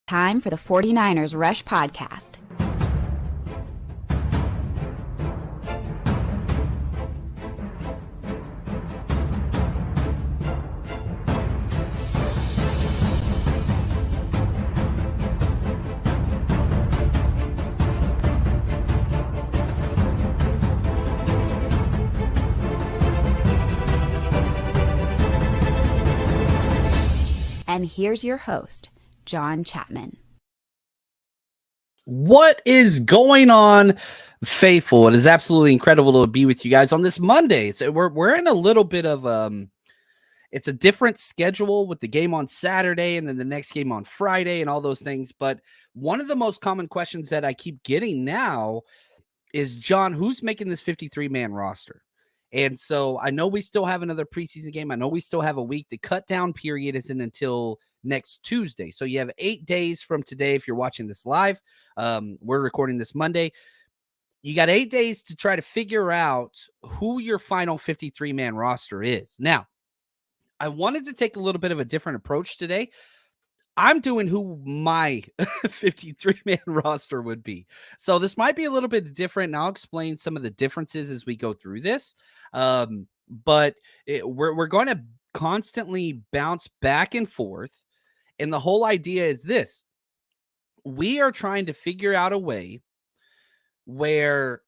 Time for the 49ers Rush Podcast. And here's your host, John Chapman. What is going on, faithful? It is absolutely incredible to be with you guys on this Monday. So we're in a little bit of it's a different schedule with the game on Saturday and then the next game on Friday and all those things. But one of the most common questions that I keep getting now is, John, who's making this 53-man roster? And so I know we still have another preseason game. I know we still have a week. The cut down period isn't until next Tuesday. So you have 8 days from today if you're watching this live. We're recording this Monday. You got 8 days to try to figure out who your final 53-man roster is. Now, I wanted to take a little bit of a different approach today. I'm doing who my 53-man roster would be. So this might be a little bit different, and I'll explain some of the differences as we go through this. But we're going to constantly bounce back and forth. And the whole idea is this. We are trying to figure out a way where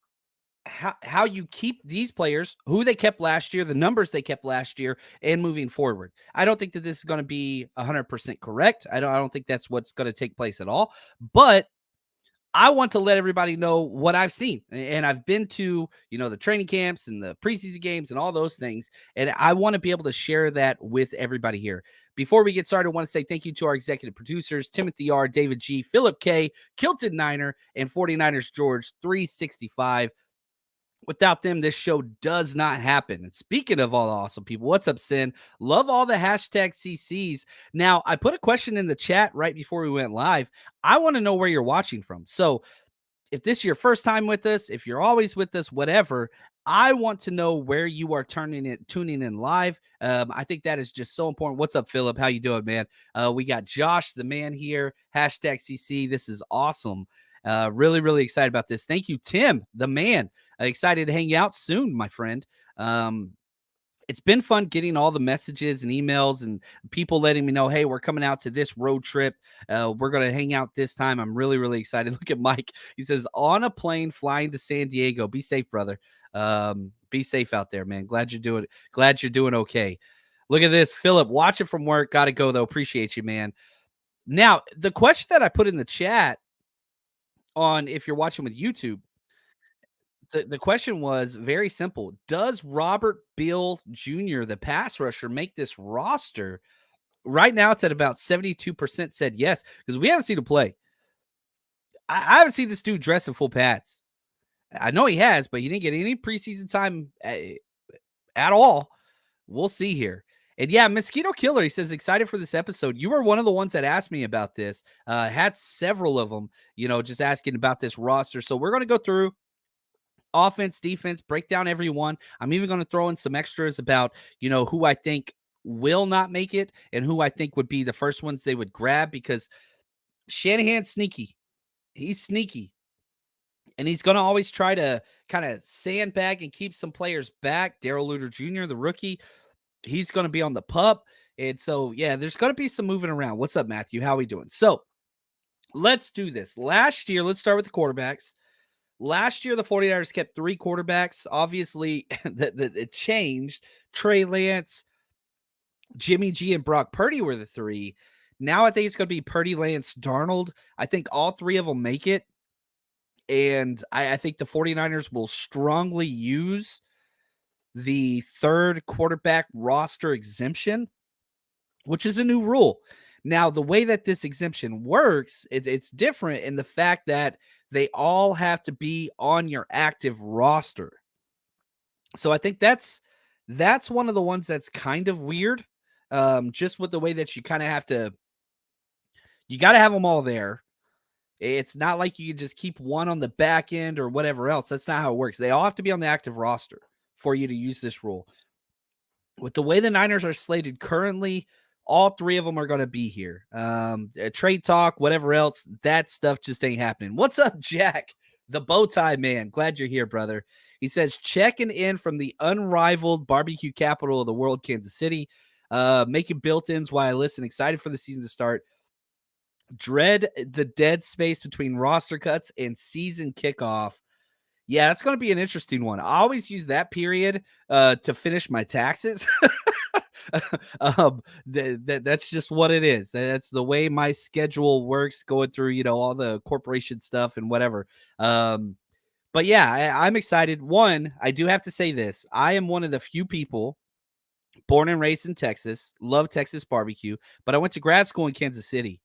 how you keep these players, who they kept last year, the numbers they kept last year, and moving forward. I don't think that this is going to be 100% correct. I don't think that's what's going to take place at all. But I want to let everybody know what I've seen. And I've been to, the training camps and the preseason games and all those things. And I want to be able to share that with everybody here. Before we get started, I want to say thank you to our executive producers, Timothy R., David G., Philip K., Kilton Niner, and 49ers George 365. Without them, this show does not happen. And speaking of all the awesome people, what's up, Sin? Love all the hashtag CCs. Now, I put a question in the chat right before we went live. I want to know where you're watching from. So if this is your first time with us, if you're always with us, whatever, I want to know where you are tuning in live. I think that is just so important. What's up, Philip? How you doing, man? We got Josh, the man here. Hashtag CC. This is awesome. Really, really excited about this. Thank you, Tim, the man. Excited to hang out soon, my friend. It's been fun getting all the messages and emails and people letting me know, hey, we're coming out to this road trip. We're going to hang out this time. I'm really, really excited. Look at Mike. He says, on a plane flying to San Diego. Be safe, brother. Be safe out there, man. Glad you're doing okay. Look at this. Philip, watch it from work. Got to go, though. Appreciate you, man. Now, the question that I put in the chat on, if you're watching with YouTube, the question was very simple. Does Robert Beal Jr., the pass rusher, make this roster? Right now, it's at about 72% said yes, because we haven't seen him play. I haven't seen this dude dress in full pads. I know he has, but he didn't get any preseason time at all. We'll see here. And yeah, Mosquito Killer, he says, excited for this episode. You were one of the ones that asked me about this. Had several of them, just asking about this roster. So we're going to go through offense, defense, break down everyone. I'm even going to throw in some extras about, who I think will not make it and who I think would be the first ones they would grab, because Shanahan's sneaky. He's sneaky. And he's going to always try to kind of sandbag and keep some players back. Darrell Luter Jr., the rookie, he's going to be on the pup. And so, yeah, there's going to be some moving around. What's up, Matthew? How are we doing? So let's do this. Last year, let's start with the quarterbacks. Last year, the 49ers kept 3 quarterbacks. Obviously, it changed. Trey Lance, Jimmy G, and Brock Purdy were the 3. Now I think it's going to be Purdy, Lance, Darnold. I think all 3 of them make it. And I think the 49ers will strongly use the 3rd quarterback roster exemption, which is a new rule. Now, the way that this exemption works, it's different in the fact that they all have to be on your active roster. So I think that's one of the ones that's kind of weird, just with the way that you kind of have to – you got to have them all there. It's not like you can just keep one on the back end or whatever else. That's not how it works. They all have to be on the active roster for you to use this rule. With the way the Niners are slated currently, All three of them are going to be here. Trade talk, whatever else, that stuff just ain't happening. What's up, Jack? The bow tie man. Glad you're here, brother. He says, checking in from the unrivaled barbecue capital of the world, Kansas City. Making built-ins while I listen. Excited for the season to start. Dread the dead space between roster cuts and season kickoff. Yeah, that's going to be an interesting one. I always use that period to finish my taxes. That's just what it is. That's the way my schedule works, going through, all the corporation stuff and whatever. But yeah, I'm excited. One, I do have to say this. I am one of the few people born and raised in Texas, love Texas barbecue, but I went to grad school in Kansas City.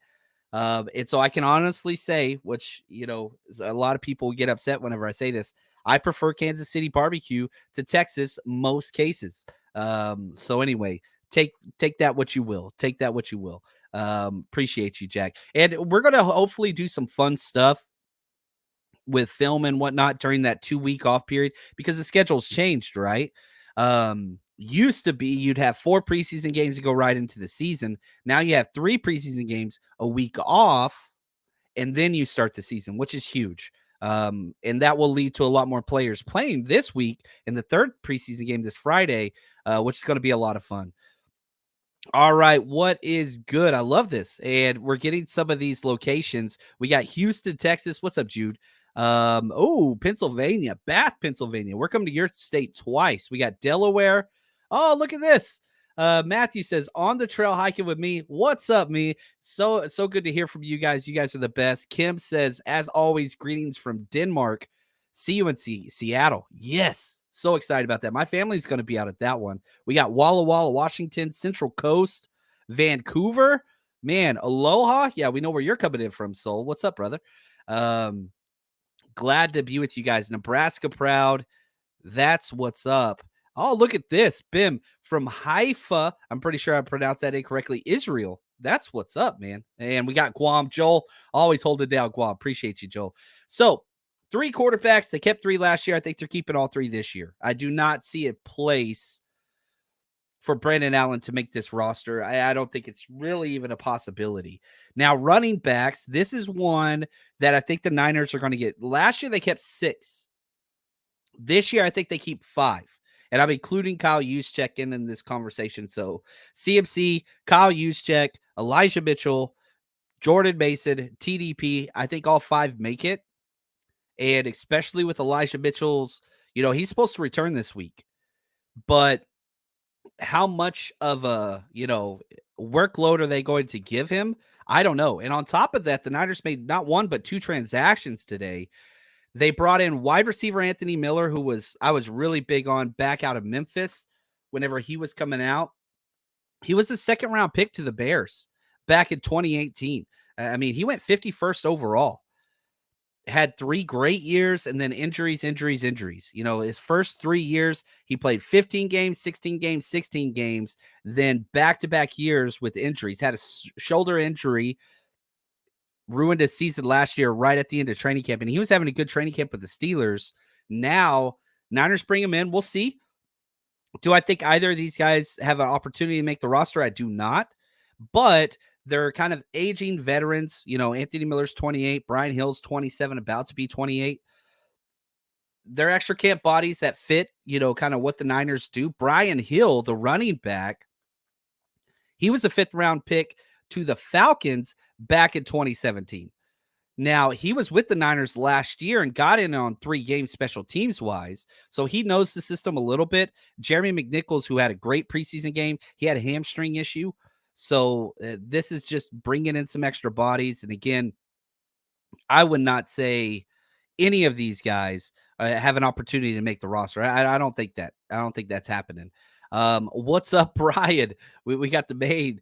And so I can honestly say, which, a lot of people get upset whenever I say this, I prefer Kansas City barbecue to Texas most cases. So anyway, take that what you will. Take that what you will. Appreciate you, Jack. And we're going to hopefully do some fun stuff with film and whatnot during that 2-week off period, because the schedule's changed, right? Used to be you'd have 4 preseason games to go right into the season. Now you have 3 preseason games, a week off, and then you start the season, which is huge. And that will lead to a lot more players playing this week in the 3rd preseason game this Friday, which is going to be a lot of fun. All right, what is good? I love this. And we're getting some of these locations. We got Houston, Texas. What's up, Jude? Pennsylvania, Bath, Pennsylvania. We're coming to your state twice. We got Delaware. Oh, look at this. Matthew says, on the trail hiking with me. What's up, me? So good to hear from you guys. You guys are the best. Kim says, as always, greetings from Denmark. See you in Seattle. Yes. So excited about that. My family's going to be out at that one. We got Walla Walla, Washington, Central Coast, Vancouver. Man, aloha. Yeah, we know where you're coming in from, Soul. What's up, brother? Glad to be with you guys. Nebraska proud. That's what's up. Oh, look at this. Bim from Haifa. I'm pretty sure I pronounced that incorrectly. Israel. That's what's up, man. And we got Guam. Joel, always hold it down, Guam. Appreciate you, Joel. So 3 quarterbacks. They kept 3 last year. I think they're keeping all 3 this year. I do not see a place for Brandon Allen to make this roster. I don't think it's really even a possibility. Now, running backs, this is one that I think the Niners are going to get. Last year, they kept 6. This year, I think they keep 5. And I'm including Kyle Juszczyk in this conversation. So CMC, Kyle Juszczyk, Elijah Mitchell, Jordan Mason, TDP. I think all 5 make it. And especially with Elijah Mitchell's, he's supposed to return this week. But how much of a, workload are they going to give him? I don't know. And on top of that, the Niners made not 1, but 2 transactions today. They brought in wide receiver Anthony Miller, who I was really big on back out of Memphis whenever he was coming out. He was a 2nd round pick to the Bears back in 2018. I mean, he went 51st overall. Had 3 great years and then injuries. His first 3 years, he played 15 games, 16 games, 16 games, then back-to-back years with injuries. Had a shoulder injury, ruined his season last year right at the end of training camp, and he was having a good training camp with the Steelers. Now, Niners bring him in. We'll see. Do I think either of these guys have an opportunity to make the roster? I do not, but they're kind of aging veterans. Anthony Miller's 28, Brian Hill's 27, about to be 28. They're extra camp bodies that fit, kind of what the Niners do. Brian Hill, the running back, he was a 5th round pick to the Falcons back in 2017. Now, he was with the Niners last year and got in on 3 games special teams wise. So he knows the system a little bit. Jeremy McNichols, who had a great preseason game, he had a hamstring issue. So this is just bringing in some extra bodies. And again, I would not say any of these guys have an opportunity to make the roster. I don't think that. I don't think that's happening. What's up, Brian? We got the main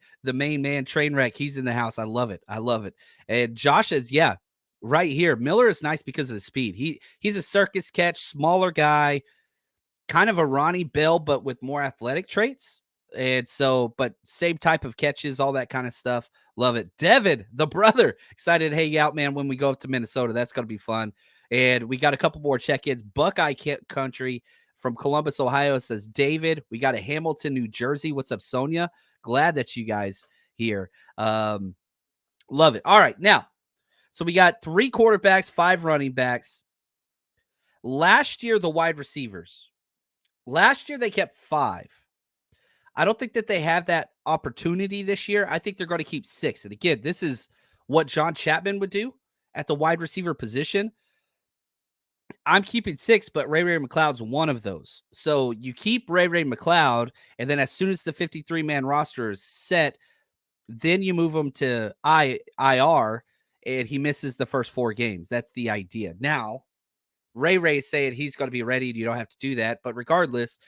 man, Trainwreck. He's in the house. I love it. And Josh says, yeah, right here. Miller is nice because of his speed. He's a circus catch, smaller guy, kind of a Ronnie Bell, but with more athletic traits. And so, but same type of catches, all that kind of stuff. Love it. Devin, the brother, excited to hang out, man, when we go up to Minnesota. That's going to be fun. And we got a couple more check-ins. Buckeye Country from Columbus, Ohio says, David, we got a Hamilton, New Jersey. What's up, Sonia? Glad that you guys here. Love it. All right, now, so we got 3 quarterbacks, 5 running backs. Last year, the wide receivers. Last year, they kept 5. I don't think that they have that opportunity this year. I think they're going to keep 6. And again, this is what John Chapman would do at the wide receiver position. I'm keeping 6, but Ray McLeod's one of those. So you keep Ray McLeod, and then as soon as the 53-man roster is set, then you move him to IR, and he misses the first 4 games. That's the idea. Now, Ray is saying he's going to be ready. You don't have to do that. But regardless,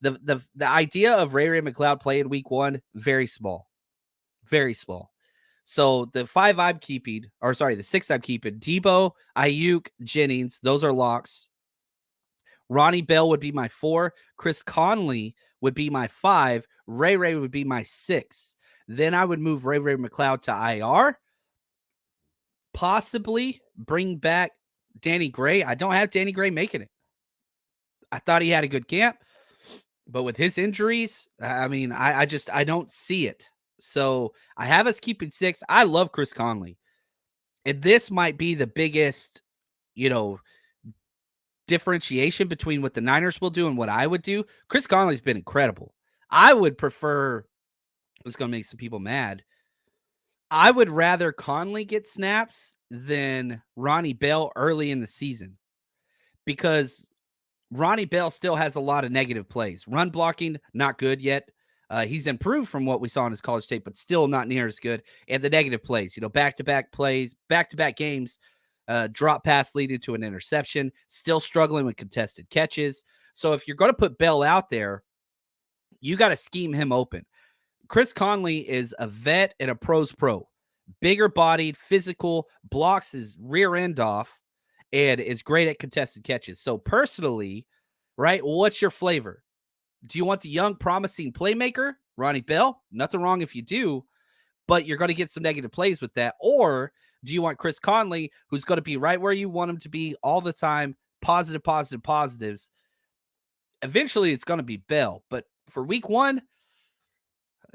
the idea of Ray McLeod playing week 1, very small. Very small. So the 5 I'm keeping, or sorry, the 6 I'm keeping, Debo, Ayuk, Jennings, those are locks. Ronnie Bell would be my 4. Chris Conley would be my 5. Ray would be my 6. Then I would move Ray McLeod to IR. Possibly bring back Danny Gray. I don't have Danny Gray making it. I thought he had a good camp, but with his injuries, I mean, I don't see it. So I have us keeping 6. I love Chris Conley. And this might be the biggest, differentiation between what the Niners will do and what I would do. Chris Conley's been incredible. I would prefer, it's going to make some people mad, I would rather Conley get snaps than Ronnie Bell early in the season, because Ronnie Bell still has a lot of negative plays. Run blocking, not good yet. He's improved from what we saw in his college tape, but still not near as good. And the negative plays, back-to-back plays, back-to-back games, drop pass leading to an interception, still struggling with contested catches. So if you're going to put Bell out there, you got to scheme him open. Chris Conley is a vet and a pro's pro. Bigger bodied, physical, blocks his rear end off, and is great at contested catches. So personally, right, what's your flavor? Do you want the young, promising playmaker, Ronnie Bell? Nothing wrong if you do, but you're going to get some negative plays with that. Or do you want Chris Conley, who's going to be right where you want him to be all the time, positives? Eventually, it's going to be Bell. But for week 1,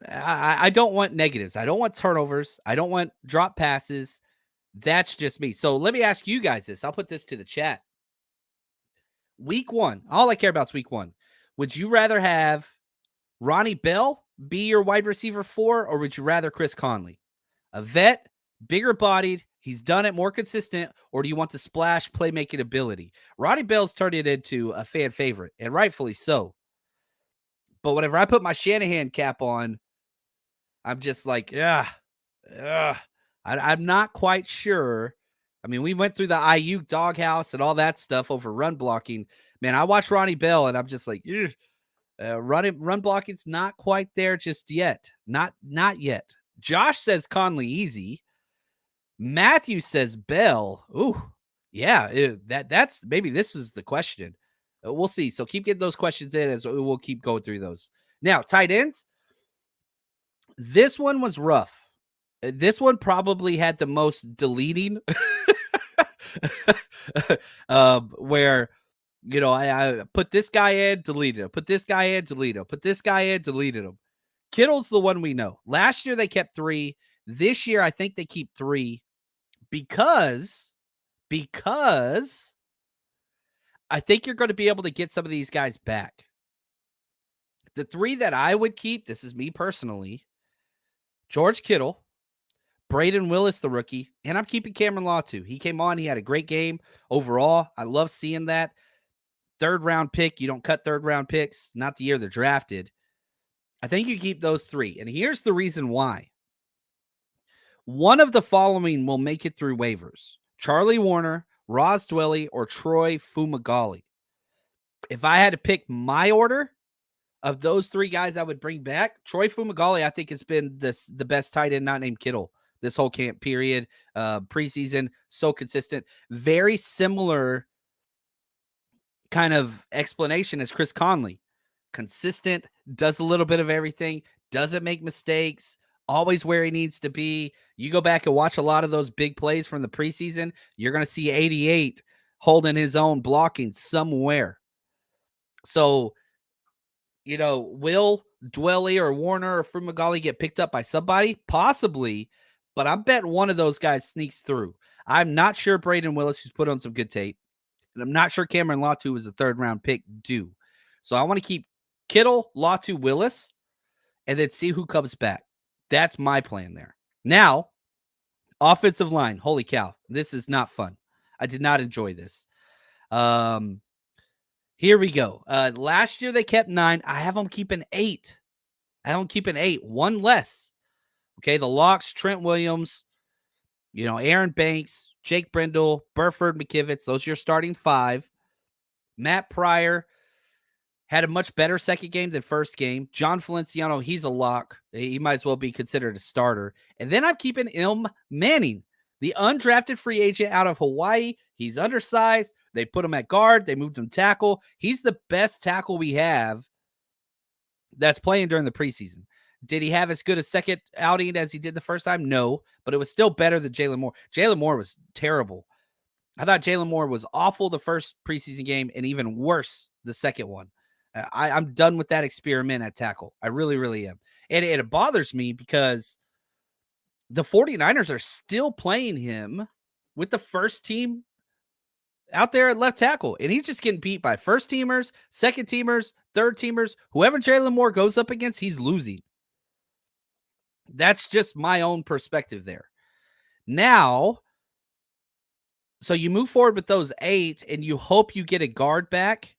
I don't want negatives. I don't want turnovers. I don't want drop passes. That's just me. So let me ask you guys this. I'll put this to the chat. Week 1, all I care about is week 1. Would you rather have Ronnie Bell be your wide receiver 4, or would you rather Chris Conley? A vet, bigger bodied, he's done it, more consistent, or do you want the splash playmaking ability? Ronnie Bell's turned it into a fan favorite, and rightfully so. But whenever I put my Shanahan cap on, I'm just like, I'm not quite sure. I mean, we went through the Ayuk doghouse and all that stuff over run blocking. Man, I watch Ronnie Bell and I'm just like, run blocking's not quite there just yet. Not yet. Josh says Conley easy. Matthew says Bell. Ooh, yeah, that's maybe this is the question. We'll see. So keep getting those questions in as we'll keep going through those. Now, tight ends. This one was rough. This one probably had the most deleting. Where, I put this guy in, deleted him. Put this guy in, deleted him. Put this guy in, deleted him. Kittle's the one we know. Last year they kept 3. This year I think they keep 3 because I think you're going to be able to get some of these guys back. The 3 that I would keep, this is me personally, George Kittle, Braden Willis, the rookie, and I'm keeping Cameron Law too. He came on. He had a great game overall. I love seeing that. 3rd round pick. You don't cut 3rd round picks. Not the year they're drafted. I think you keep those 3. And here's the reason why. One of the following will make it through waivers: Charlie Warner, Roz Dwelly, or Troy Fumagalli. If I had to pick my order of those 3 guys I would bring back, Troy Fumagalli, I think, has been the best tight end not named Kittle this whole camp period, preseason, so consistent. Very similar kind of explanation as Chris Conley. Consistent, does a little bit of everything, doesn't make mistakes, always where he needs to be. You go back and watch a lot of those big plays from the preseason, you're going to see 88 holding his own blocking somewhere. So, will Dwelly or Warner or Fumagalli get picked up by somebody? Possibly, but I'm betting one of those guys sneaks through. I'm not sure Braden Willis, who's put on some good tape, and I'm not sure Cameron Latu is a third-round pick due. So I want to keep Kittle, Latu, Willis, and then see who comes back. That's my plan there. Now, offensive line. Holy cow. This is not fun. I did not enjoy this. Here we go. Last year they kept 9. I have them keeping 8. One less. Okay, the locks, Trent Williams, Aaron Banks, Jake Brindle, Burford, McKivitz. Those are your starting 5. Matt Pryor had a much better second game than first game. John Feliciano, he's a lock. He might as well be considered a starter. And then I'm keeping Ilm Manning, the undrafted free agent out of Hawaii. He's undersized. They put him at guard. They moved him tackle. He's the best tackle we have that's playing during the preseason. Did he have as good a second outing as he did the first time? No, but it was still better than Jalen Moore. Jalen Moore was terrible. I thought Jalen Moore was awful the first preseason game and even worse the second one. I'm done with that experiment at tackle. I really, really am. And it bothers me because the 49ers are still playing him with the first team out there at left tackle. And he's just getting beat by first teamers, second teamers, third teamers. Whoever Jalen Moore goes up against, he's losing. That's just my own perspective there. Now, so you move forward with those 8 and you hope you get a guard back,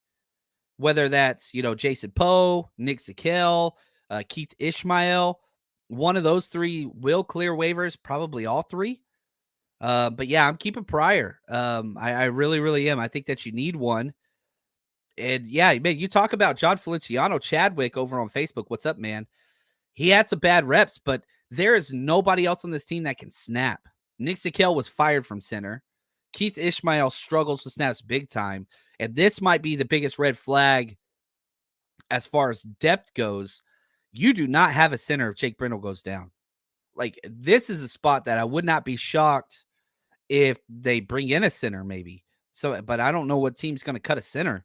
whether that's, Jason Poe, Nick Zakelj, Keith Ishmael. One of those 3 will clear waivers, probably all 3. But yeah, I'm keeping Pryor. I really, really am. I think that you need one. And yeah, man, you talk about John Feliciano Chadwick over on Facebook. What's up, man? He had some bad reps, but there is nobody else on this team that can snap. Nick Zakelj was fired from center. Keith Ishmael struggles with snaps big time. And this might be the biggest red flag as far as depth goes. You do not have a center if Jake Brindle goes down. Like, this is a spot that I would not be shocked if they bring in a center maybe. So, but I don't know what team's going to cut a center.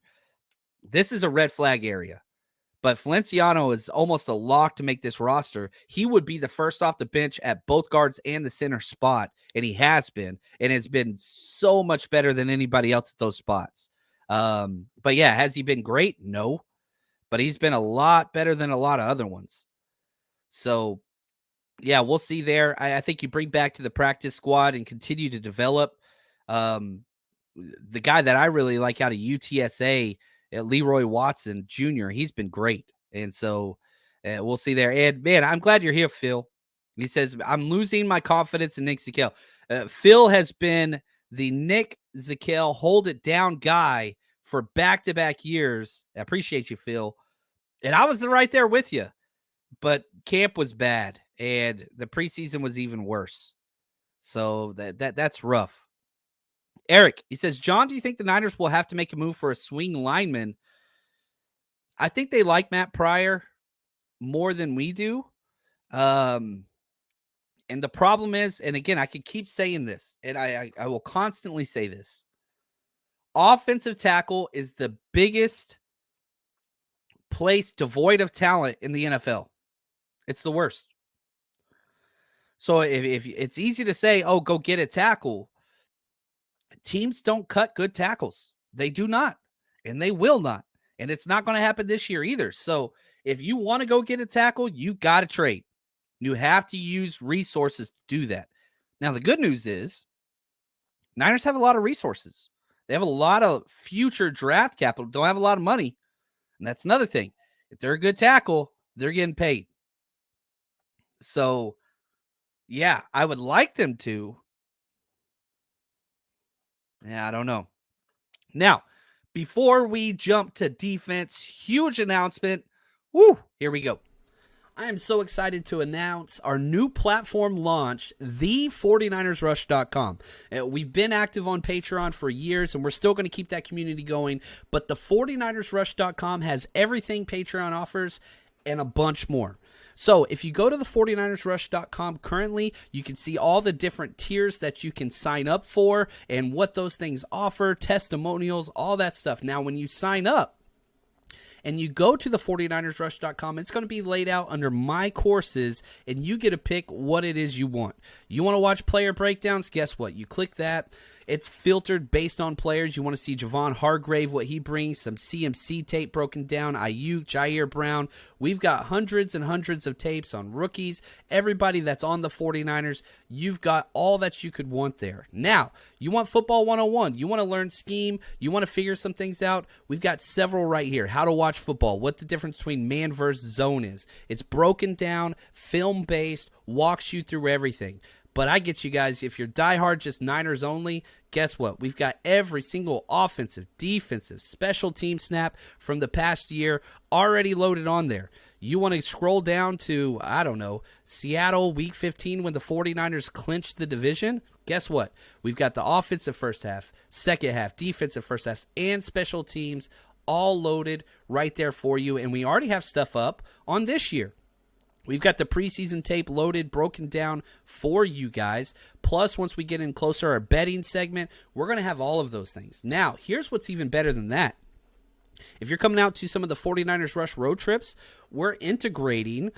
This is a red flag area. But Feliciano is almost a lock to make this roster. He would be the first off the bench at both guards and the center spot, and he has been, and has been so much better than anybody else at those spots. But yeah, has he been great? No, but he's been a lot better than a lot of other ones. So yeah, we'll see there. I think you bring back to the practice squad and continue to develop. The guy that I really like out of UTSA, Leroy Watson Jr., he's been great. And so we'll see there. And man, I'm glad you're here, Phil. He says, I'm losing my confidence in Nick Zakelj. Phil has been the Nick Zakelj hold it down guy for back-to-back years. I appreciate you, Phil. And I was right there with you, but camp was bad and the preseason was even worse. So that's rough. Eric, he says, John, do you think the Niners will have to make a move for a swing lineman? I think they like Matt Pryor more than we do. And the problem is, and again, I could keep saying this, and I will constantly say this. Offensive tackle is the biggest place devoid of talent in the NFL. It's the worst. So if it's easy to say, oh, go get a tackle, teams don't cut good tackles. They do not, and they will not. And it's not going to happen this year either. So if you want to go get a tackle, you got to trade. You have to use resources to do that. Now, the good news is Niners have a lot of resources. They have a lot of future draft capital, don't have a lot of money. And that's another thing. If they're a good tackle, they're getting paid. So, yeah, I would like them to. Yeah, I don't know. Now, before we jump to defense, huge announcement. Woo, here we go. I am so excited to announce our new platform launch, the49ersrush.com. We've been active on Patreon for years, and we're still going to keep that community going, but the 49ersrush.com has everything Patreon offers and a bunch more. So if you go to the 49ersrush.com currently, you can see all the different tiers that you can sign up for and what those things offer, testimonials, all that stuff. Now, when you sign up, and you go to the 49ersrush.com, it's going to be laid out under my courses, and you get to pick what it is you want. You want to watch player breakdowns? Guess what? You click that. It's filtered based on players. You want to see Javon Hargrave, what he brings, some CMC tape broken down, Ayuk, Jair Brown. We've got hundreds and hundreds of tapes on rookies, everybody that's on the 49ers. You've got all that you could want there. Now, you want football 101. You want to learn scheme. You want to figure some things out. We've got several right here. How to watch football, what the difference between man versus zone is. It's broken down, film-based, walks you through everything. But I get you guys, if you're diehard, just Niners only, guess what? We've got every single offensive, defensive, special team snap from the past year already loaded on there. You want to scroll down to, I don't know, Seattle Week 15 when the 49ers clinched the division? Guess what? We've got the offensive first half, second half, defensive first half, and special teams all loaded right there for you. And we already have stuff up on this year. We've got the preseason tape loaded, broken down for you guys. Plus, once we get in closer, our betting segment, we're going to have all of those things. Now, here's what's even better than that. If you're coming out to some of the 49ers Rush road trips, we're integrating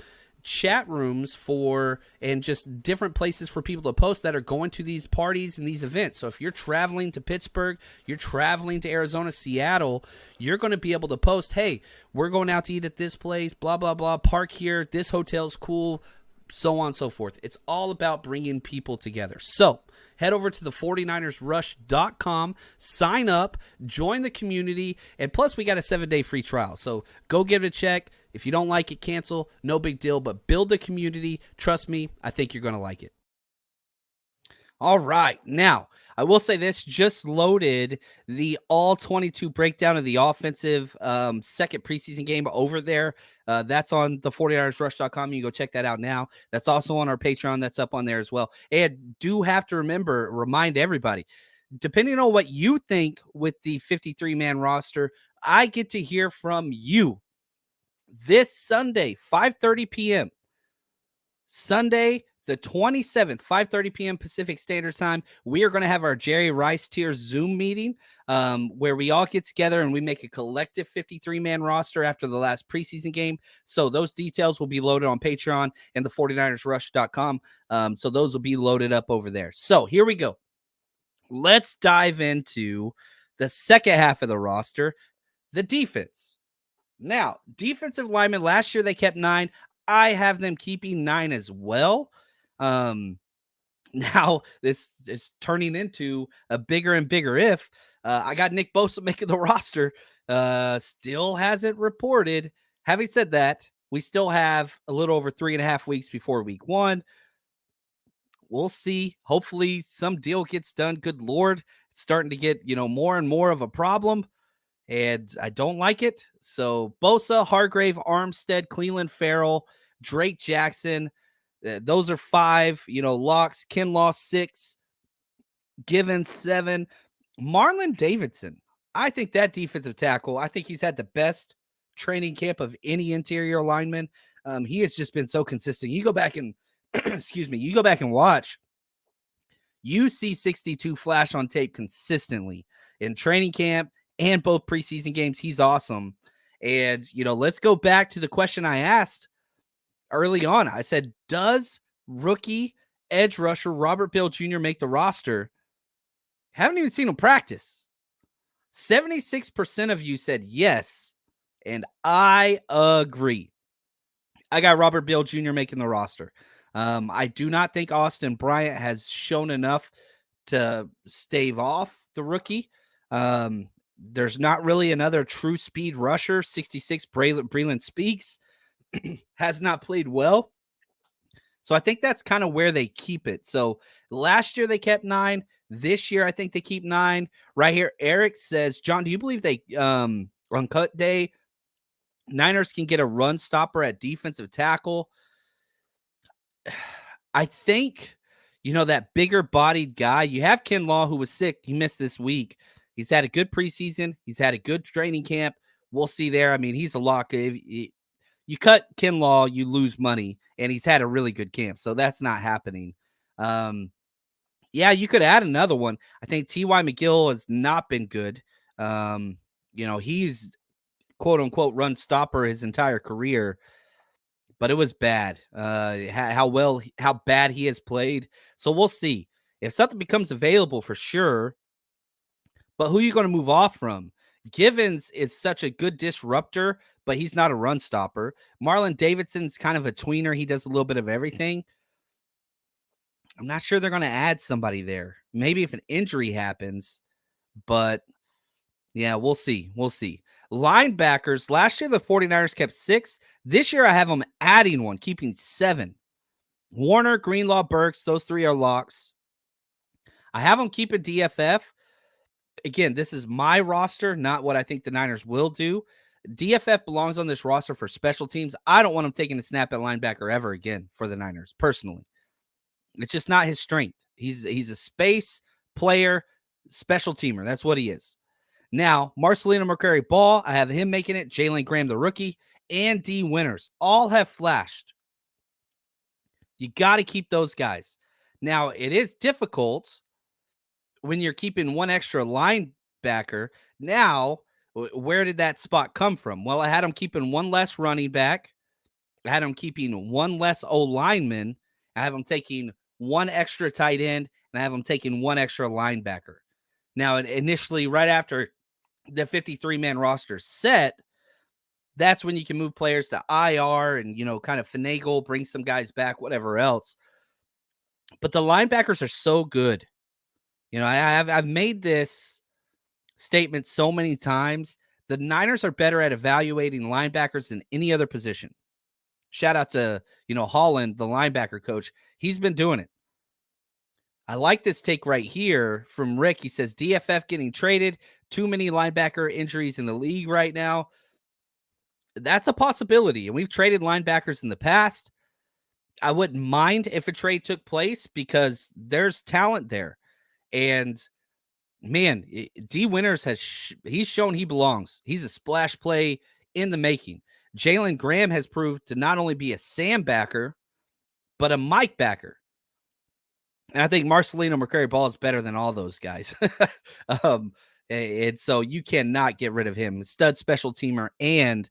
chat rooms for and just different places for people to post that are going to these parties and these events. So if you're traveling to Pittsburgh, you're traveling to Arizona, Seattle, you're going to be able to post, hey, we're going out to eat at this place, blah, blah, blah, park here, this hotel's cool, so on and so forth. It's all about bringing people together. So head over to the 49ersrush.com, sign up, join the community, and plus we got a 7-day free trial. So go give it a check. If you don't like it, cancel. No big deal, but build the community. Trust me, I think you're going to like it. All right. Now, I will say this, just loaded the all 22 breakdown of the offensive second preseason game over there. That's on the 49ersrush.com. You can go check that out now. That's also on our Patreon. That's up on there as well. And do have to remind everybody, depending on what you think with the 53-man roster, I get to hear from you this Sunday, 5:30 p.m. Sunday, the 27th, 5:30 p.m. Pacific Standard Time. We are going to have our Jerry Rice tier Zoom meeting where we all get together and we make a collective 53-man roster after the last preseason game. So those details will be loaded on Patreon and the 49ersrush.com. So those will be loaded up over there. So here we go. Let's dive into the second half of the roster, the defense. Now, defensive linemen, last year they kept 9. I have them keeping 9 as well. Now, this is turning into a bigger and bigger if. I got Nick Bosa making the roster. Still hasn't reported. Having said that, we still have a little over 3.5 weeks before week 1. We'll see. Hopefully some deal gets done. Good Lord, it's starting to get, more and more of a problem. And I don't like it. So Bosa, Hargrave, Armstead, Cleveland Farrell, Drake Jackson. Those are 5. Locks, Kinlaw 6, Givens 7. Marlon Davidson. I think that defensive tackle, I think he's had the best training camp of any interior lineman. He has just been so consistent. You go back and, you go back and watch. You see 62 flash on tape consistently in training camp and both preseason games. He's awesome. And, let's go back to the question I asked early on. I said, does rookie edge rusher Robert Bill Jr. make the roster? Haven't even seen him practice. 76% of you said yes, and I agree. I got Robert Bill Jr. making the roster. I do not think Austin Bryant has shown enough to stave off the rookie. There's not really another true speed rusher. 66, Breland Speaks has not played well. So I think that's kind of where they keep it. So last year they kept 9. This year I think they keep 9. Right here, Eric says, John, do you believe they on cut day Niners can get a run stopper at defensive tackle? I think, that bigger bodied guy. You have Kinlaw, who was sick. He missed this week. He's had a good preseason. He's had a good training camp. We'll see there. I mean, he's a lock. You cut Kinlaw, you lose money, and he's had a really good camp. So that's not happening. Yeah, you could add another one. I think T.Y. McGill has not been good. He's quote unquote run stopper his entire career, but it was bad. How bad he has played. So we'll see if something becomes available for sure. But who are you going to move off from? Givens is such a good disruptor, but he's not a run stopper. Marlon Davidson's kind of a tweener. He does a little bit of everything. I'm not sure they're going to add somebody there. Maybe if an injury happens, but yeah, we'll see. We'll see. Linebackers, last year the 49ers kept 6. This year I have them adding one, keeping 7. Warner, Greenlaw, Burks, those 3 are locks. I have them keeping DFF. Again, this is my roster, not what I think the Niners will do. DFF belongs on this roster for special teams. I don't want him taking a snap at linebacker ever again for the Niners, personally. It's just not his strength. He's a space player, special teamer. That's what he is. Now, Marcelino McCrary-Ball, I have him making it. Jalen Graham, the rookie, and D. Winters all have flashed. You got to keep those guys. Now, it is difficult when you're keeping one extra linebacker. Now, where did that spot come from? Well, I had him keeping one less running back. I had him keeping one less O-lineman. I have him taking one extra tight end, and I have him taking one extra linebacker. Now, initially, right after the 53-man roster set, that's when you can move players to IR and, kind of finagle, bring some guys back, whatever else. But the linebackers are so good. I've made this statement so many times. The Niners are better at evaluating linebackers than any other position. Shout out to, Holland, the linebacker coach. He's been doing it. I like this take right here from Rick. He says, DFF getting traded. Too many linebacker injuries in the league right now. That's a possibility. And we've traded linebackers in the past. I wouldn't mind if a trade took place because there's talent there. And man, D. Winters he's shown he belongs. He's a splash play in the making. Jalen Graham has proved to not only be a Sam backer, but a Mike backer. And I think Marcelino McCrary-Ball is better than all those guys. And so you cannot get rid of him. Stud special teamer and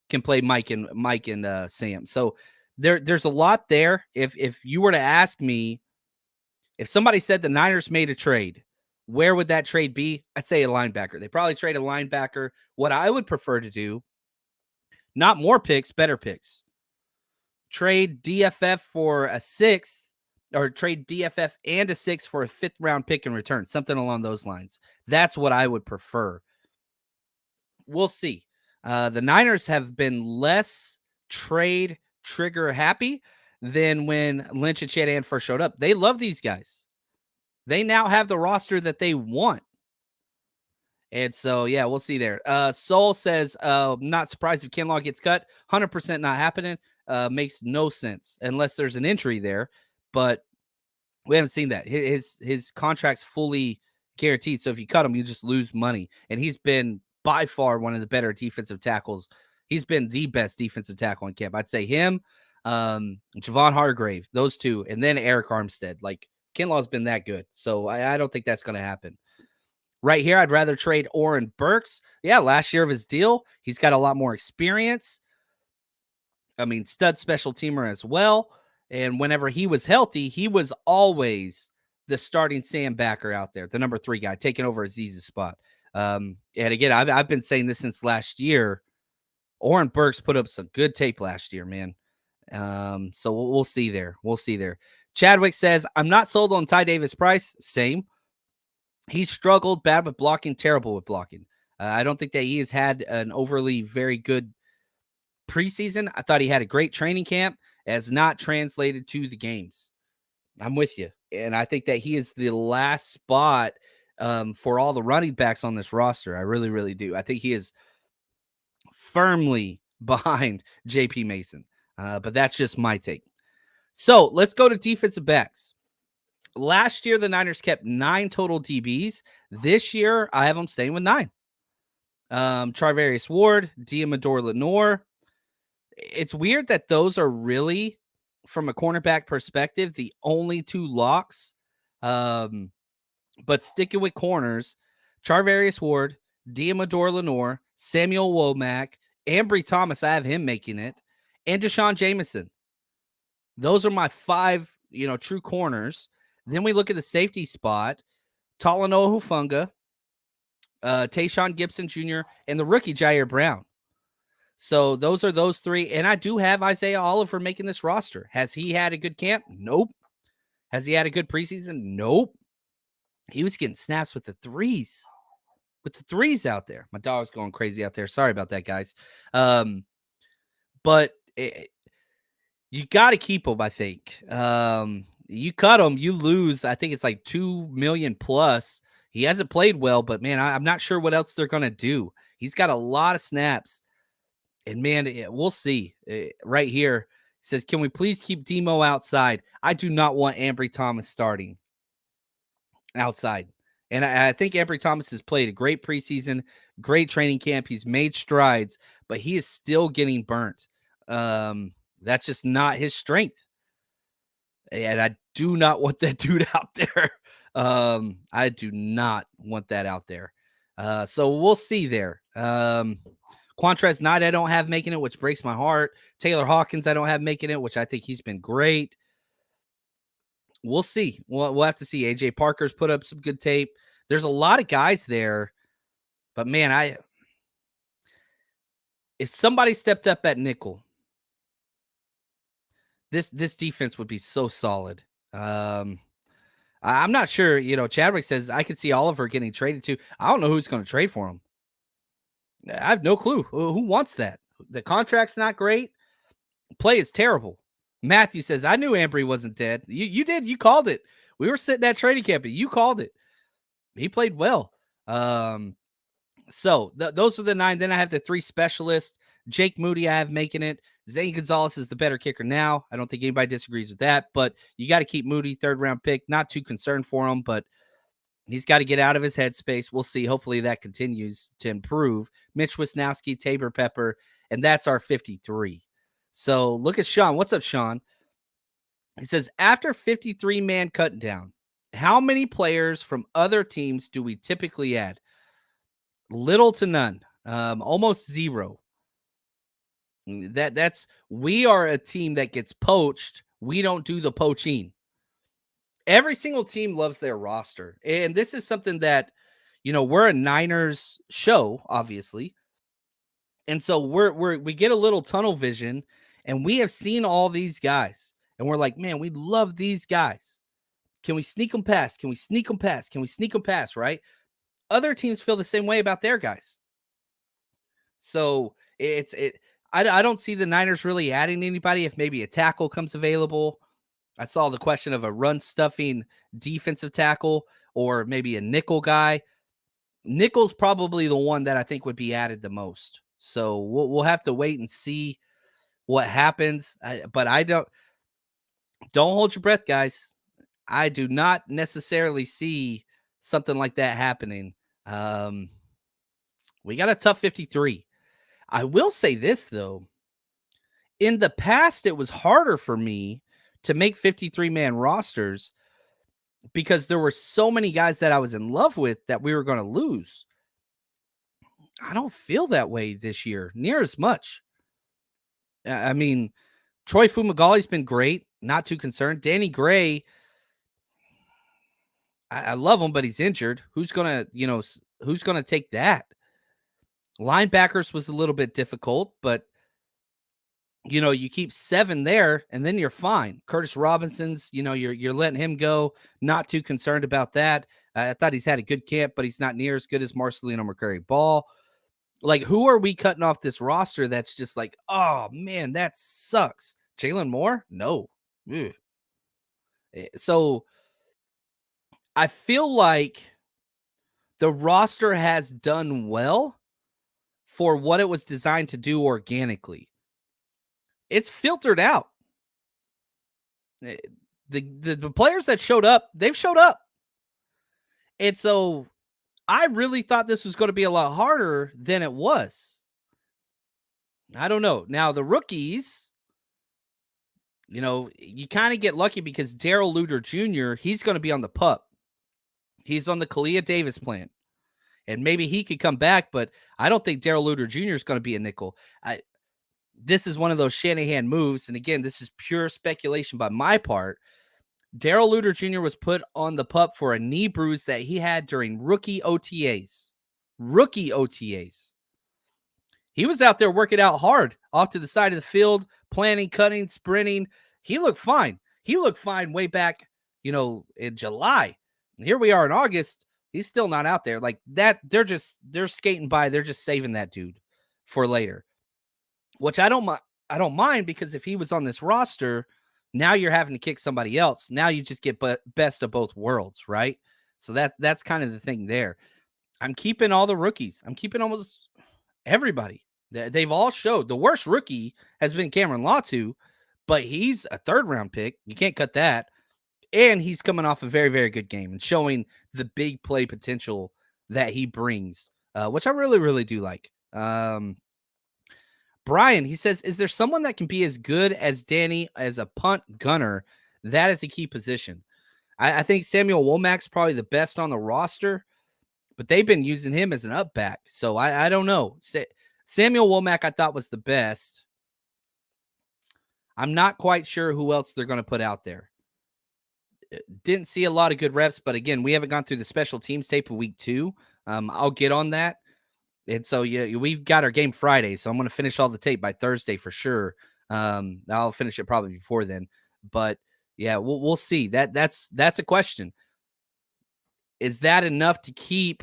can play Mike and Sam. So there's a lot there. If you were to ask me, if somebody said the Niners made a trade, where would that trade be? I'd say a linebacker. They probably trade a linebacker. What I would prefer to do, not more picks, better picks. Trade DFF for a 6th, or trade DFF and a 6 for a 5th round pick in return, something along those lines. That's what I would prefer. We'll see. The Niners have been less trade trigger happy than when Lynch and Shanahan first showed up. They love these guys. They now have the roster that they want. And so, yeah, we'll see there. Soul says, not surprised if Kinlaw gets cut. 100% not happening. Makes no sense unless there's an injury there. But we haven't seen that. His contract's fully guaranteed. So if you cut him, you just lose money. And he's been by far one of the better defensive tackles. He's been the best defensive tackle in camp. I'd say him, Javon Hargrave, those two, and then Eric Armstead. Like, Kinlaw's been that good. So I don't think that's going to happen. Right here, I'd rather trade Oren Burks. Yeah, last year of his deal, he's got a lot more experience. I mean, stud special teamer as well. And whenever he was healthy, he was always the starting Sam backer out there, the number 3 guy, taking over Aziz's spot. And again, I've been saying this since last year. Oren Burks put up some good tape last year, man. So we'll see there. We'll see there. Chadwick says, I'm not sold on Ty Davis Price. Same. He's struggled bad with blocking, terrible with blocking. I don't think that he has had an overly very good preseason. I thought he had a great training camp. Has not translated to the games. I'm with you. And I think that he is the last spot for all the running backs on this roster. I really, really do. I think he is firmly behind JP Mason. But that's just my take. So let's go to defensive backs. Last year, the Niners kept 9 total DBs. This year, I have them staying with 9. Charvarius Ward, Diamador Lenore. It's weird that those are really, from a cornerback perspective, the only 2 locks. But sticking with corners, Charvarius Ward, Diamador Lenore, Samuel Womack, Ambry Thomas, I have him making it, and Deshaun Jameson. Those are my 5, true corners. Then we look at the safety spot, Talanoa Hufanga, Tayshaun Gibson Jr., and the rookie Jair Brown. So those are those 3. And I do have Isaiah Oliver making this roster. Has he had a good camp? Nope. Has he had a good preseason? Nope. He was getting snaps with the threes. With the threes out there. My dog's going crazy out there. Sorry about that, guys. But you got to keep him, I think. You cut him, you lose. I think it's like $2 million plus. He hasn't played well, but man, I'm not sure what else they're going to do. He's got a lot of snaps. And man, we'll see. Right here, it says, can we please keep Demo outside? I do not want Ambry Thomas starting outside. And I think Ambry Thomas has played a great preseason, great training camp. He's made strides, but he is still getting burnt. That's just not his strength. And I do not want that dude out there. I do not want that out there. So we'll see there. Quantrez Knight, I don't have making it, which breaks my heart. Taylor Hawkins, I don't have making it, which I think he's been great. We'll see. We'll have to see. AJ Parker's put up some good tape. There's a lot of guys there, but man, if somebody stepped up at nickel, this defense would be so solid. I'm not sure. Chadwick says I could see Oliver getting traded to. I don't know who's going to trade for him. I have no clue. Who wants that? The contract's not great. Play is terrible. Matthew says, I knew Ambry wasn't dead. You did. You called it. We were sitting at training camp, and you called it. He played well. So those are the 9. Then I have the 3 specialists. Jake Moody, I have making it. Zane Gonzalez is the better kicker now. I don't think anybody disagrees with that, but you got to keep Moody, 3rd-round pick. Not too concerned for him, but he's got to get out of his headspace. We'll see. Hopefully that continues to improve. Mitch Wisnowski, Tabor Pepper, and that's our 53. So look at Sean. What's up, Sean? He says, after 53-man cut down, how many players from other teams do we typically add? Little to none. Almost 0. We are a team that gets poached. We don't do the poaching. Every single team loves their roster. And this is something that, we're a Niners show, obviously. And so we get a little tunnel vision, and we have seen all these guys. And we're like, man, we love these guys. Can we sneak them past? Can we sneak them past? Can we sneak them past, right? Other teams feel the same way about their guys. So I don't see the Niners really adding anybody if maybe a tackle comes available. I saw the question of a run-stuffing defensive tackle or maybe a nickel guy. Nickel's probably the one that I think would be added the most. So we'll have to wait and see what happens. But I don't hold your breath, guys. I do not necessarily see something like that happening. We got a tough 53. I will say this, though. In the past, it was harder for me to make 53-man rosters because there were so many guys that I was in love with that we were going to lose. I don't feel that way this year near as much. I mean, Troy Fumagali's been great. Not too concerned. Danny Gray, I love him, but he's injured. Who's going to take that? Linebackers was a little bit difficult, but you keep 7 there and then you're fine. Curtis Robinson's, you're letting him go. Not too concerned about that. I thought he's had a good camp, but he's not near as good as Marcelino McCurry Ball. Like, who are we cutting off this roster that's just like, oh man, that sucks? Jalen Moore? No. Ugh. So I feel like the roster has done well for what it was designed to do organically. It's filtered out. The players that showed up, they've showed up. And so I really thought this was going to be a lot harder than it was. I don't know. Now, the rookies, you kind of get lucky because Darrell Luter Jr., he's going to be on the PUP. He's on the Kalia Davis plan. And maybe he could come back, but I don't think Darrell Luter Jr. is going to be a nickel. This is one of those Shanahan moves. And again, this is pure speculation by my part. Darrell Luter Jr. was put on the pup for a knee bruise that he had during rookie OTAs. Rookie OTAs. He was out there working out hard off to the side of the field, planning, cutting, sprinting. He looked fine. He looked fine way back, in July. And here we are in August. He's still not out there like that. They're skating by. They're just saving that dude for later, which I don't mind, because if he was on this roster, now you're having to kick somebody else. Now you just get best of both worlds, right? So that's kind of the thing there. I'm keeping all the rookies. I'm keeping almost everybody. They've all showed. The worst rookie has been Cameron Latu, but he's a 3rd-round pick. You can't cut that. And he's coming off a very, very good game and showing the big play potential that he brings, which I really, really do like. Brian, he says, is there someone that can be as good as Danny as a punt gunner? That is a key position. I think Samuel Womack's probably the best on the roster, but they've been using him as an up back. So I don't know. Samuel Womack I thought was the best. I'm not quite sure who else they're going to put out there. Didn't see a lot of good reps, but again, we haven't gone through the special teams tape of week 2. I'll get on that. And so, we've got our game Friday, so I'm going to finish all the tape by Thursday for sure. I'll finish it probably before then. But, yeah, we'll see. That's a question. Is that enough to keep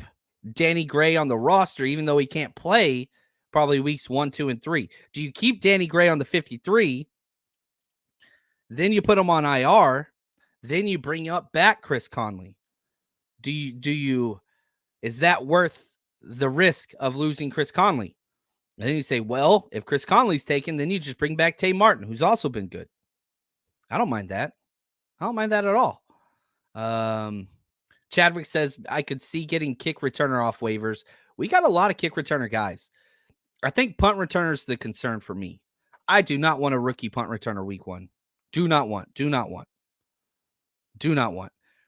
Danny Gray on the roster, even though he can't play probably weeks 1, 2, and 3? Do you keep Danny Gray on the 53? Then you put him on IR. Then you bring up back Chris Conley. Is that worth the risk of losing Chris Conley? And then you say, well, if Chris Conley's taken, then you just bring back Tay Martin, who's also been good. I don't mind that. I don't mind that at all. Chadwick says, I could see getting kick returner off waivers. We got a lot of kick returner guys. I think punt returner is the concern for me. I do not want a rookie punt returner week 1. Do not want.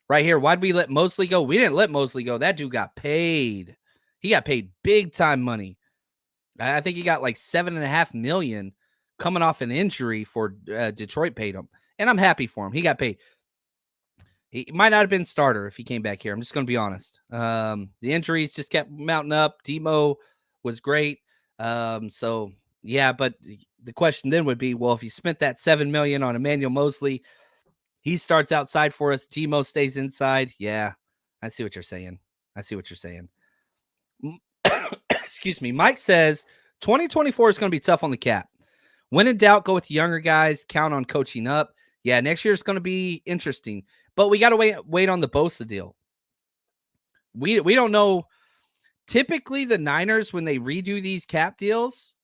Right here, why'd we let Mosley go? We didn't let Mosley go. That dude got paid. He got paid big time money. I think he got like $7.5 million coming off an injury for Detroit paid him. And I'm happy for him. He got paid. He might not have been starter if he came back here. I'm just going to be honest. The injuries just kept mounting up. Demo was great. So, yeah, but the question then would be, well, if you spent that $7 million on Emmanuel Mosley, he starts outside for us. Demo stays inside. Yeah, I see what you're saying. Excuse me. Mike says 2024 is going to be tough on the cap. When in doubt, go with the younger guys. Count on coaching up. Yeah, next year is going to be interesting. But we got to wait on the Bosa deal. We don't know. Typically, the Niners, when they redo these cap deals,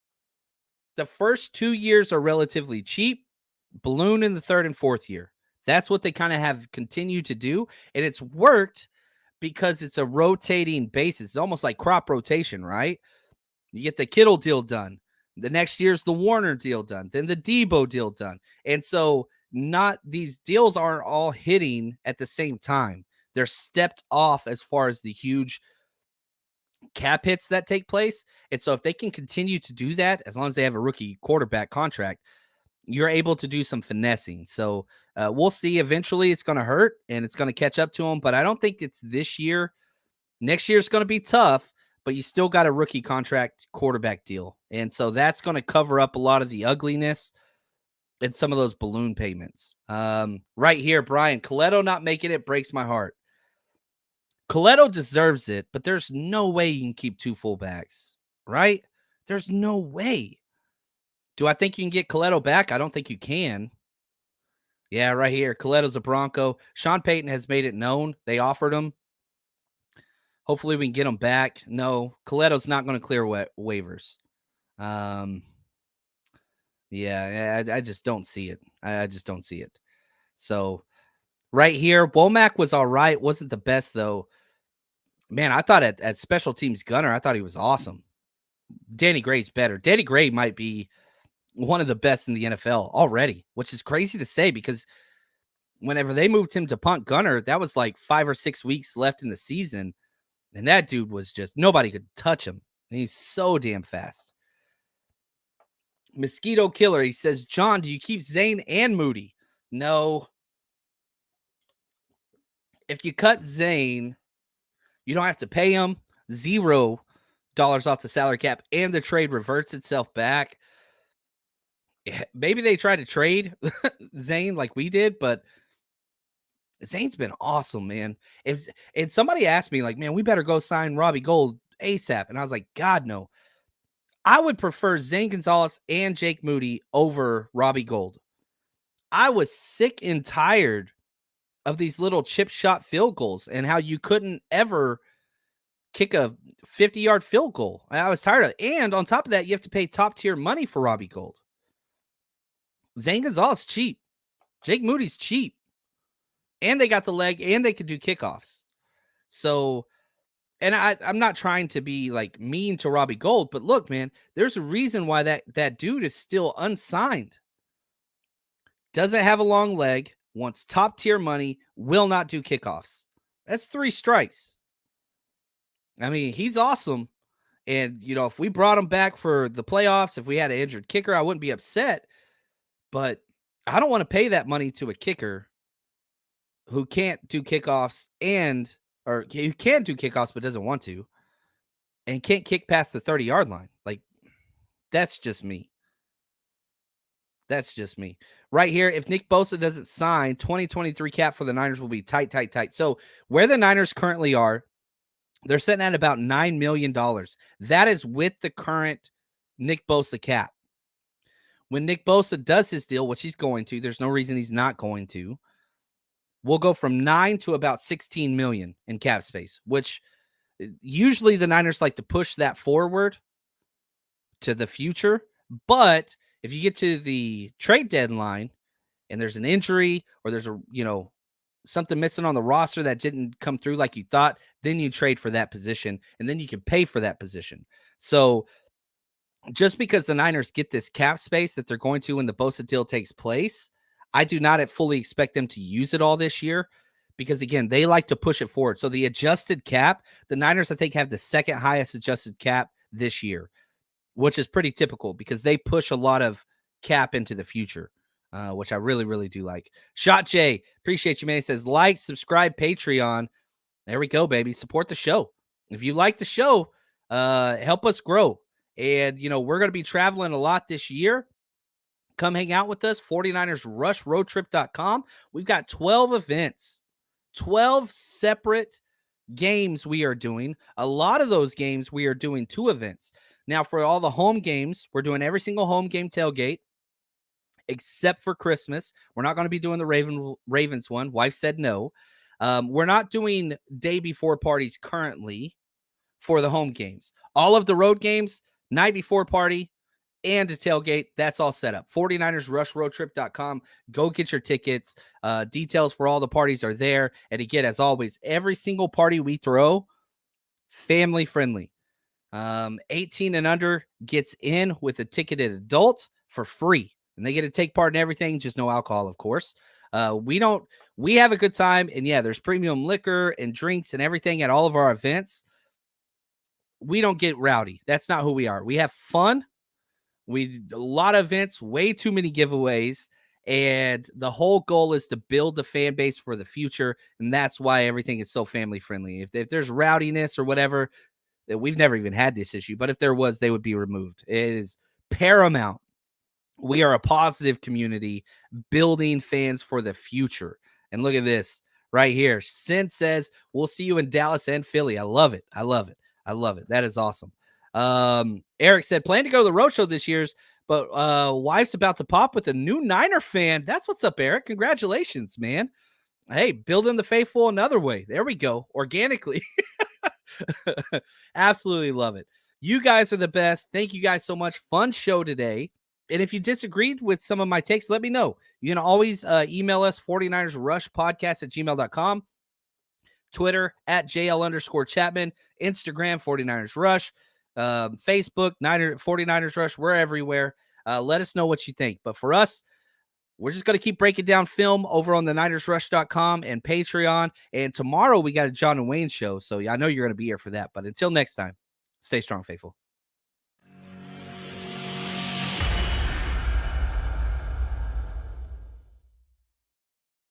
the first 2 years are relatively cheap. Balloon in the 3rd and 4th year. That's what they kind of have continued to do. And it's worked because it's a rotating basis. It's almost like crop rotation, right? You get the Kittle deal done. The next year's the Warner deal done. Then the Debo deal done. And so these deals aren't all hitting at the same time. They're stepped off as far as the huge cap hits that take place. And so if they can continue to do that, as long as they have a rookie quarterback contract, you're able to do some finessing. So we'll see. Eventually it's going to hurt and it's going to catch up to them, but I don't think it's this year. Next year is going to be tough, but you still got a rookie contract quarterback deal. And so that's going to cover up a lot of the ugliness and some of those balloon payments. Right here, Brian, Coletto not making it breaks my heart. Coletto deserves it, but there's no way you can keep 2 fullbacks, right? There's no way. Do I think you can get Coletto back? I don't think you can. Yeah, right here. Coletto's a Bronco. Sean Payton has made it known. They offered him. Hopefully we can get him back. No, Coletto's not going to clear waivers. Yeah, I just don't see it. I just don't see it. So right here, Womack was all right. Wasn't the best, though. Man, I thought at special teams gunner, I thought he was awesome. Danny Gray's better. Danny Gray might be one of the best in the NFL already, which is crazy to say because whenever they moved him to punt gunner, that was like 5 or 6 weeks left in the season. And that dude was just, nobody could touch him. He's so damn fast. Mosquito Killer, he says, John, do you keep Zane and Moody? No. If you cut Zane, you don't have to pay him. $0 off the salary cap, and the trade reverts itself back. Maybe they try to trade Zane like we did, but Zane's been awesome, man. And somebody asked me, like, man, we better go sign Robbie Gould ASAP. And I was like, God, no. I would prefer Zane Gonzalez and Jake Moody over Robbie Gould. I was sick and tired of these little chip shot field goals and how you couldn't ever kick a 50-yard field goal. I was tired of it. And on top of that, you have to pay top tier money for Robbie Gould. Zane Gonzalez cheap. Jake Moody's cheap. And they got the leg, and they could do kickoffs. So, and I'm not trying to be like mean to Robbie Gould, but look, man, there's a reason why that dude is still unsigned. Doesn't have a long leg, wants top tier money, will not do kickoffs. That's 3 strikes. I mean, he's awesome. And, you know, if we brought him back for the playoffs, if we had an injured kicker, I wouldn't be upset. But I don't want to pay that money to a kicker who can't do kickoffs or who can do kickoffs but doesn't want to, and can't kick past the 30-yard line. Like, that's just me. That's just me. Right here, if Nick Bosa doesn't sign, 2023 cap for the Niners will be tight. So where the Niners currently are, they're sitting at about $9 million. That is with the current Nick Bosa cap. When Nick Bosa does his deal, which he's going to, there's no reason he's not going to, we'll go from 9 to about 16 million in cap space, which usually the Niners like to push that forward to the future. But if you get to the trade deadline and there's an injury or there's something missing on the roster that didn't come through like you thought, then you trade for that position and then you can pay for that position. So just because the Niners get this cap space that they're going to when the Bosa deal takes place, I do not fully expect them to use it all this year because, again, they like to push it forward. So the adjusted cap, the Niners, I think, have the second highest adjusted cap this year, which is pretty typical because they push a lot of cap into the future, which I really, really do like. Shot J, appreciate you, man. He says, like, subscribe, Patreon. There we go, baby. Support the show. If you like the show, help us grow. And, we're going to be traveling a lot this year. Come hang out with us, 49ersrushroadtrip.com. We've got 12 events, 12 separate games we are doing. A lot of those games, we are doing 2 events. Now, for all the home games, we're doing every single home game tailgate, except for Christmas. We're not going to be doing the Ravens one. Wife said no. We're not doing day before parties currently for the home games. All of the road games, night before party, and a tailgate, that's all set up. 49ersrushroadtrip.com. Go get your tickets. Details for all the parties are there. And again, as always, every single party we throw, family friendly. 18 and under gets in with a ticketed adult for free. And they get to take part in everything, just no alcohol, of course. We have a good time. And yeah, there's premium liquor and drinks and everything at all of our events. We don't get rowdy. That's not who we are. We have fun. We a lot of events, way too many giveaways, and the whole goal is to build the fan base for the future, and that's why everything is so family friendly. If there's rowdiness or whatever, we've never even had this issue, but if there was, they would be removed. It is paramount. We are a positive community building fans for the future. And look at this right here. Sin says, we'll see you in Dallas and Philly. I love it. That is awesome. Eric said, plan to go to the roadshow this year's, but wife's about to pop with a new Niner fan. That's what's up, Eric. Congratulations, man. Hey, building the faithful another way. There we go. Organically. Absolutely love it. You guys are the best. Thank you guys so much. Fun show today. And if you disagreed with some of my takes, let me know. You can always email us 49ersrushpodcast@gmail.com. Twitter @JL_Chapman, Instagram 49ers Rush, Facebook 49ers Rush. We're everywhere. Let us know what you think. But for us, we're just going to keep breaking down film over on the NinersRush.com and Patreon. And tomorrow we got a John and Wayne show. So I know you're going to be here for that. But until next time, stay strong, faithful.